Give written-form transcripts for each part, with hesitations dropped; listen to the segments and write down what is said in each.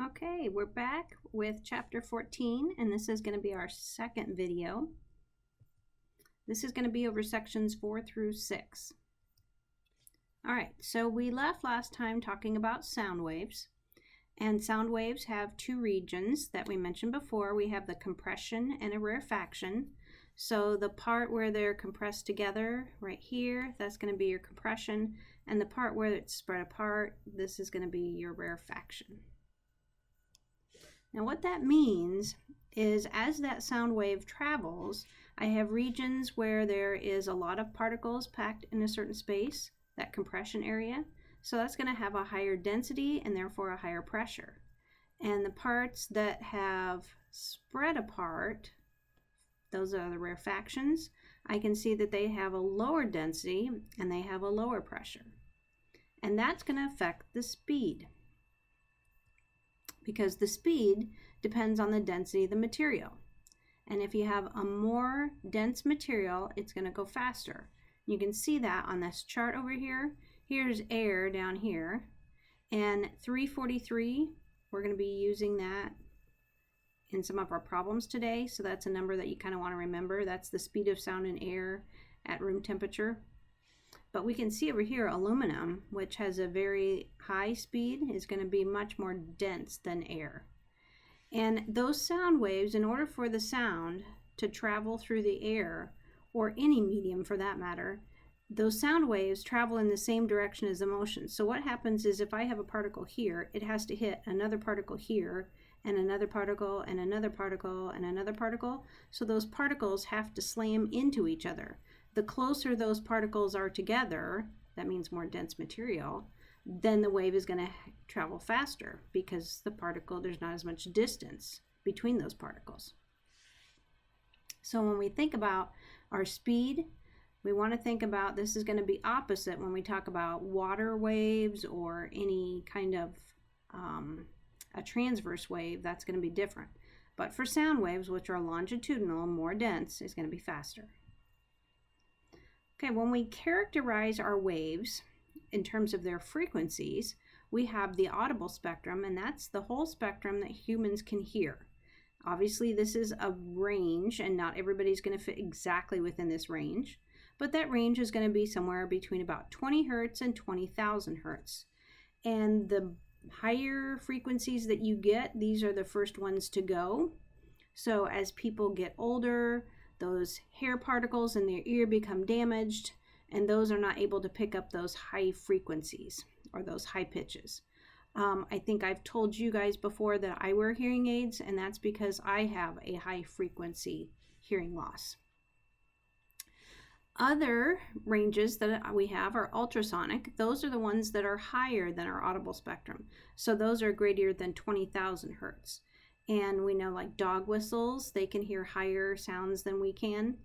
Okay, we're back with chapter 14, and this is going to be our second video. This is going to be over sections 4 through 6. All right, so we left last time talking about sound waves, and sound waves have two regions that we mentioned before. We have the compression and a rarefaction. So the part where they're compressed together right here, that's going to be your compression, and the part where it's spread apart, this is going to be your rarefaction. Now what that means is as that sound wave travels, I have regions where there is a lot of particles packed in a certain space, that compression area. So that's going to have a higher density and therefore a higher pressure. And the parts that have spread apart, those are the rarefactions, I can see that they have a lower density and they have a lower pressure. And that's going to affect the speed, because the speed depends on the density of the material. And if you have a more dense material, it's going to go faster. You can see that on this chart over here. Here's air down here, and 343, we're going to be using that in some of our problems today. So that's a number that you kind of want to remember. That's the speed of sound in air at room temperature. But we can see over here aluminum, which has a very high speed, is going to be much more dense than air. And those sound waves, in order for the sound to travel through the air, or any medium for that matter, those sound waves travel in the same direction as the motion. So what happens is if I have a particle here, it has to hit another particle here, and another particle, and another particle, and another particle. So those particles have to slam into each other. The closer those particles are together, that means more dense material, then the wave is going to travel faster because there's not as much distance between those particles. So when we think about our speed, we want to think about this is going to be opposite when we talk about water waves or any kind of a transverse wave. That's going to be different. But for sound waves, which are longitudinal, more dense, is going to be faster. Okay, when we characterize our waves in terms of their frequencies, we have the audible spectrum, and that's the whole spectrum that humans can hear. Obviously, this is a range, and not everybody's going to fit exactly within this range, but that range is going to be somewhere between about 20 hertz and 20,000 hertz. And the higher frequencies that you get, these are the first ones to go. So as people get older, those hair particles in their ear become damaged, and those are not able to pick up those high frequencies or those high pitches. I think I've told you guys before that I wear hearing aids, and that's because I have a high frequency hearing loss. Other ranges that we have are ultrasonic. Those are the ones that are higher than our audible spectrum. So those are greater than 20,000 hertz. And we know like dog whistles, they can hear higher sounds than we can.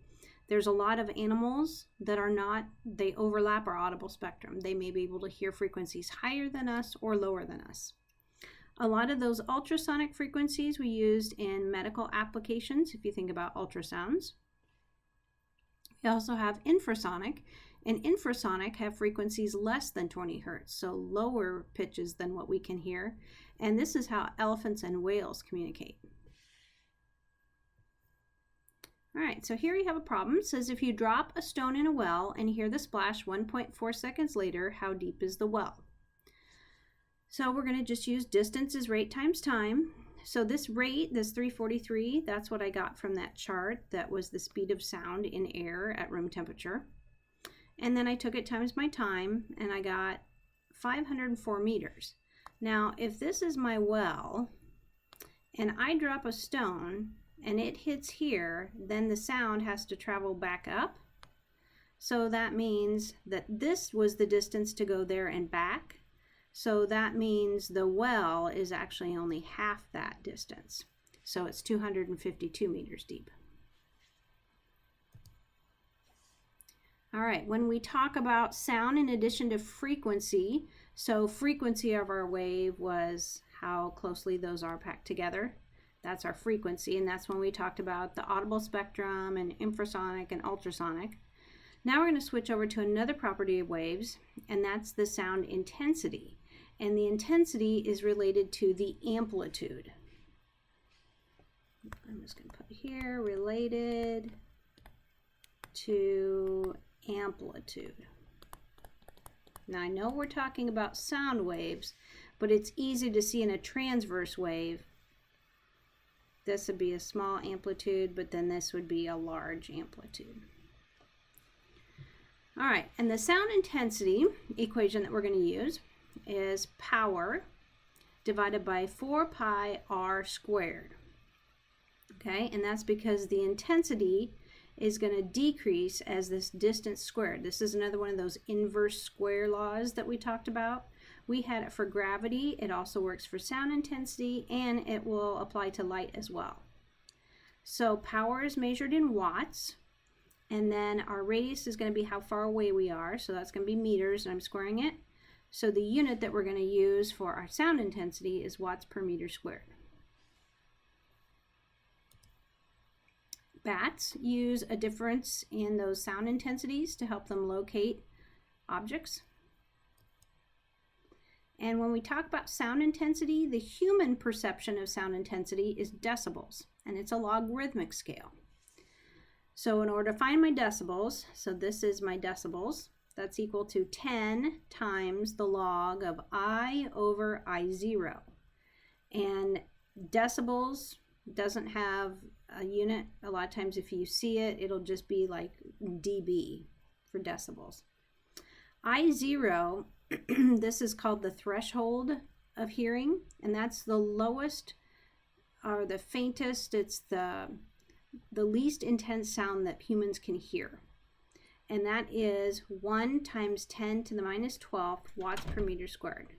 There's a lot of animals that are not, they overlap our audible spectrum. They may be able to hear frequencies higher than us or lower than us. A lot of those ultrasonic frequencies we used in medical applications, if you think about ultrasounds. We also have infrasonic, and infrasonic have frequencies less than 20 hertz, so lower pitches than what we can hear. And this is how elephants and whales communicate. All right, so here you have a problem. It says if you drop a stone in a well and hear the splash 1.4 seconds later, how deep is the well? So we're going to just use distance is rate times time. So this rate, this 343, that's what I got from that chart. That was the speed of sound in air at room temperature. And then I took it times my time, and I got 504 meters. Now, if this is my well, and I drop a stone, and it hits here, then the sound has to travel back up. So that means that this was the distance to go there and back. So that means the well is actually only half that distance. So it's 252 meters deep. All right, when we talk about sound in addition to frequency, so frequency of our wave was how closely those are packed together. That's our frequency, and that's when we talked about the audible spectrum and infrasonic and ultrasonic. Now we're going to switch over to another property of waves, and that's the sound intensity. and the intensity is related to the amplitude. I'm just going to put here, related to amplitude. Now I know we're talking about sound waves, but it's easy to see in a transverse wave. This would be a small amplitude, but then this would be a large amplitude. All right, and the sound intensity equation that we're going to use is power divided by 4 pi r squared. Okay, and that's because the intensity is going to decrease as this distance squared. This is another one of those inverse square laws that we talked about. We had it for gravity. It also works for sound intensity, and it will apply to light as well. So power is measured in watts, and then our radius is going to be how far away we are. So that's going to be meters, and I'm squaring it. So the unit that we're going to use for our sound intensity is watts per meter squared. Bats use a difference in those sound intensities to help them locate objects. And when we talk about sound intensity, the human perception of sound intensity is decibels, and it's a logarithmic scale. So in order to find my decibels, so this is my decibels, that's equal to 10 times the log of I over I0. And decibels doesn't have a unit. A lot of times if you see it, it'll just be like dB for decibels. I0, this is called the threshold of hearing, and that's the lowest or the faintest, it's the least intense sound that humans can hear. And that is 1 times 10 to the minus 12th watts per meter squared.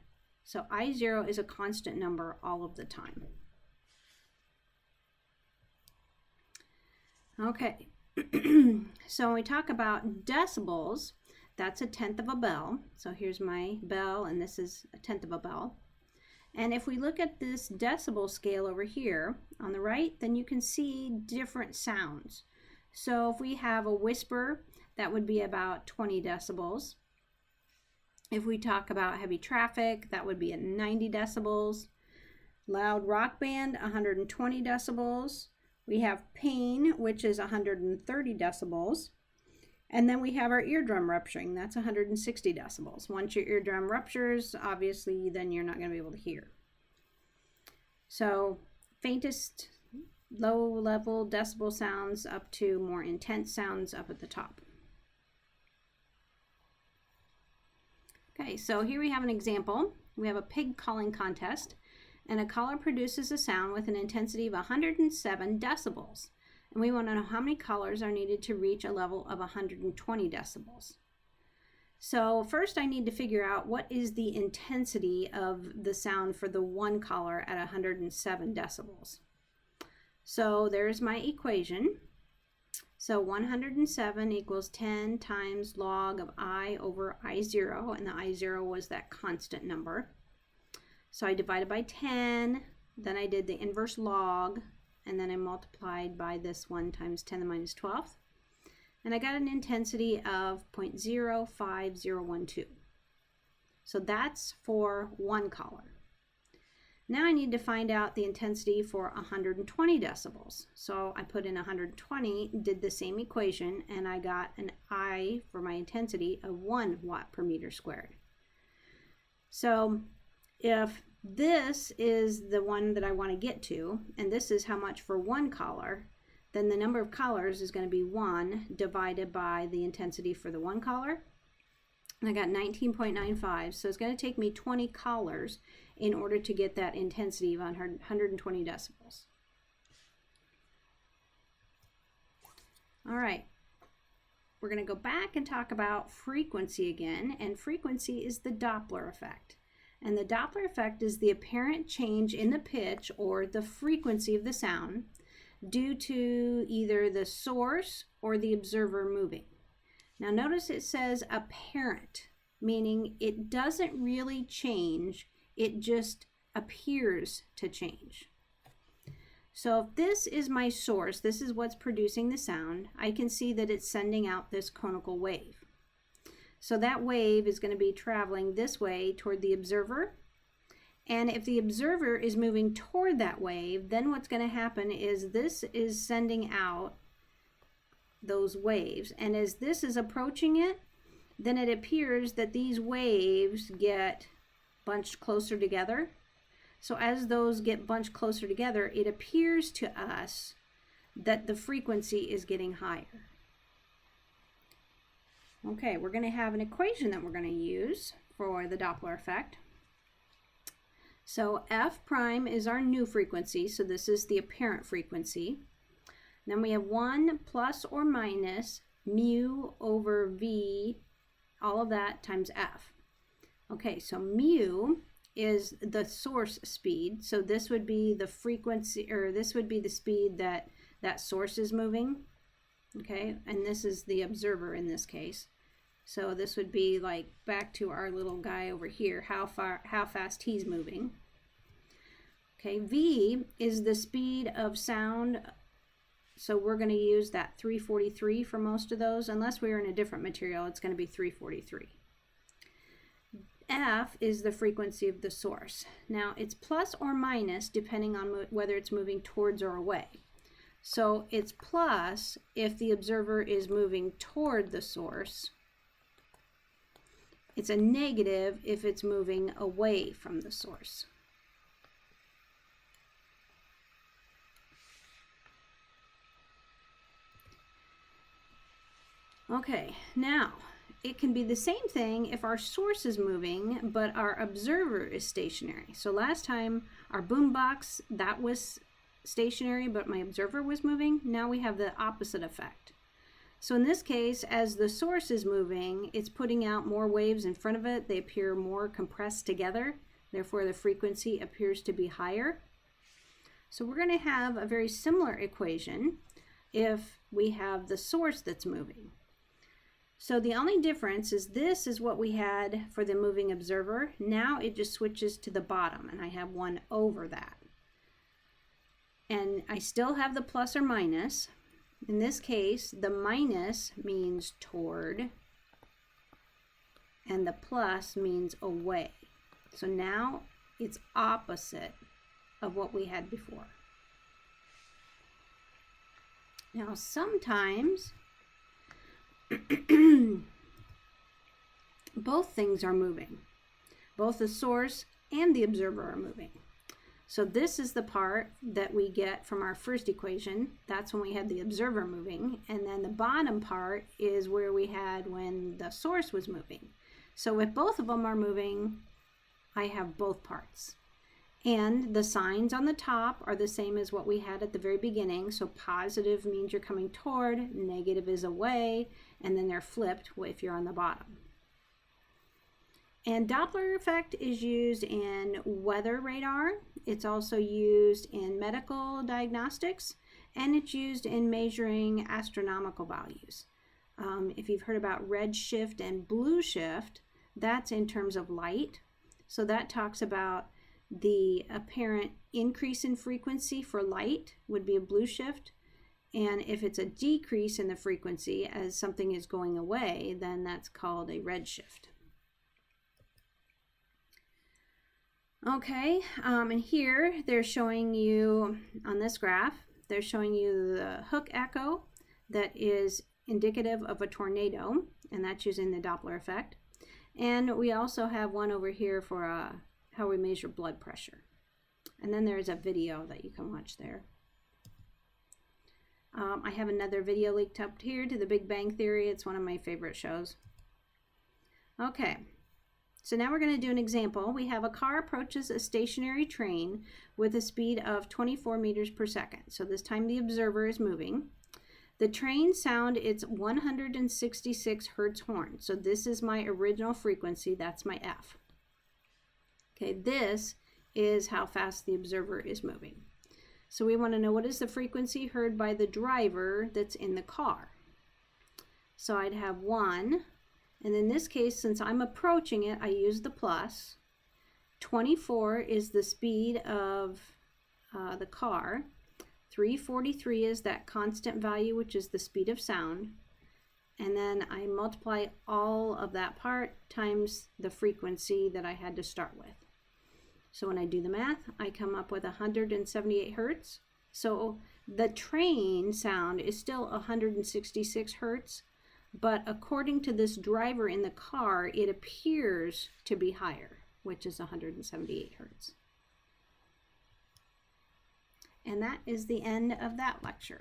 So I0 is a constant number all of the time. Okay, so when we talk about decibels, that's a tenth of a bell. So here's my bell, and this is a tenth of a bell. And if we look at this decibel scale over here on the right, then you can see different sounds. So if we have a whisper, that would be about 20 decibels. If we talk about heavy traffic, that would be at 90 decibels. Loud rock band, 120 decibels. We have pain, which is 130 decibels. And then we have our eardrum rupturing. That's 160 decibels. Once your eardrum ruptures, obviously, then you're not going to be able to hear. So faintest low-level decibel sounds up to more intense sounds up at the top. Okay, so here we have an example. We have a pig calling contest, and a caller produces a sound with an intensity of 107 decibels. And we want to know how many callers are needed to reach a level of 120 decibels. So first I need to figure out what is the intensity of the sound for the one caller at 107 decibels. So there's my equation. So 107 equals 10 times log of I over I0, and the I0 was that constant number. So I divided by 10, then I did the inverse log, and then I multiplied by this 1 times 10 to the minus 12th. And I got an intensity of 0.05012. So that's for one caller. Now I need to find out the intensity for 120 decibels. So I put in 120, did the same equation, and I got an I for my intensity of 1 watt per meter squared. So if this is the one that I want to get to, and this is how much for one caller, then the number of callers is going to be 1 divided by the intensity for the one caller. And I got 19.95, so it's going to take me 20 callers in order to get that intensity of 120 decibels. All right, we're going to go back and talk about frequency again, and frequency is the Doppler effect. And the Doppler effect is the apparent change in the pitch or the frequency of the sound due to either the source or the observer moving. Now notice it says apparent, meaning it doesn't really change, it just appears to change. So if this is my source, this is what's producing the sound, I can see that it's sending out this conical wave. So that wave is going to be traveling this way toward the observer, And if the observer is moving toward that wave, then what's going to happen is this is sending out those waves. And as this is approaching it, then it appears that these waves get bunched closer together. So as those get bunched closer together, it appears to us that the frequency is getting higher. Okay, we're going to have an equation that we're going to use for the Doppler effect. So f prime is our new frequency, so this is the apparent frequency. Then we have 1 plus or minus mu over v, all of that times f. Okay, so mu is the source speed, so this would be the frequency, or this would be the speed that that source is moving. Okay, and this is the observer in this case. So this would be like back to our little guy over here, how fast he's moving. Okay, v is the speed of sound, so we're going to use that 343 for most of those. Unless we're in a different material, it's going to be 343. F is the frequency of the source. Now it's plus or minus depending on whether it's moving towards or away. So it's plus if the observer is moving toward the source. It's a negative if it's moving away from the source. Okay, now it can be the same thing if our source is moving but our observer is stationary. So last time our boombox, that was stationary but my observer was moving. Now we have the opposite effect. So in this case, as the source is moving, it's putting out more waves in front of it. They appear more compressed together. Therefore, the frequency appears to be higher. So we're going to have a very similar equation if we have the source that's moving. So the only difference is this is what we had for the moving observer. Now it just switches to the bottom, and I have 1 over that. And I still have the plus or minus. In this case, the minus means toward, and the plus means away. So now it's opposite of what we had before. Now sometimes both things are moving. Both the source and the observer are moving. So this is the part that we get from our first equation. That's when we had the observer moving. And then the bottom part is where we had when the source was moving. So if both of them are moving, I have both parts. And the signs on the top are the same as what we had at the very beginning. So positive means you're coming toward, negative is away, and then they're flipped if you're on the bottom. And Doppler effect is used in weather radar. It's also used in medical diagnostics, and it's used in measuring astronomical values. If you've heard about red shift and blue shift, that's in terms of light. So that talks about the apparent increase in frequency for light would be a blue shift. And if it's a decrease in the frequency as something is going away, then that's called a red shift. Okay, and here they're showing you, on this graph, they're showing you the hook echo that is indicative of a tornado, and that's using the Doppler effect. And we also have one over here for how we measure blood pressure. And then there's a video that you can watch there. I have another video linked up here to the Big Bang Theory. It's one of my favorite shows. Okay. So now we're going to do an example. We have a car approaches a stationary train with a speed of 24 meters per second. So this time the observer is moving. The train sound its 166 hertz horn. So this is my original frequency. That's my F. Okay, this is how fast the observer is moving. So we want to know what is the frequency heard by the driver that's in the car. So I'd have 1. And in this case, since I'm approaching it, I use the plus. 24 is the speed of the car. 343 is that constant value, which is the speed of sound. And then I multiply all of that part times the frequency that I had to start with. So when I do the math, I come up with 178 hertz. So the train sound is still 166 hertz, but according to this driver in the car, it appears to be higher, which is 178 hertz. And that is the end of that lecture.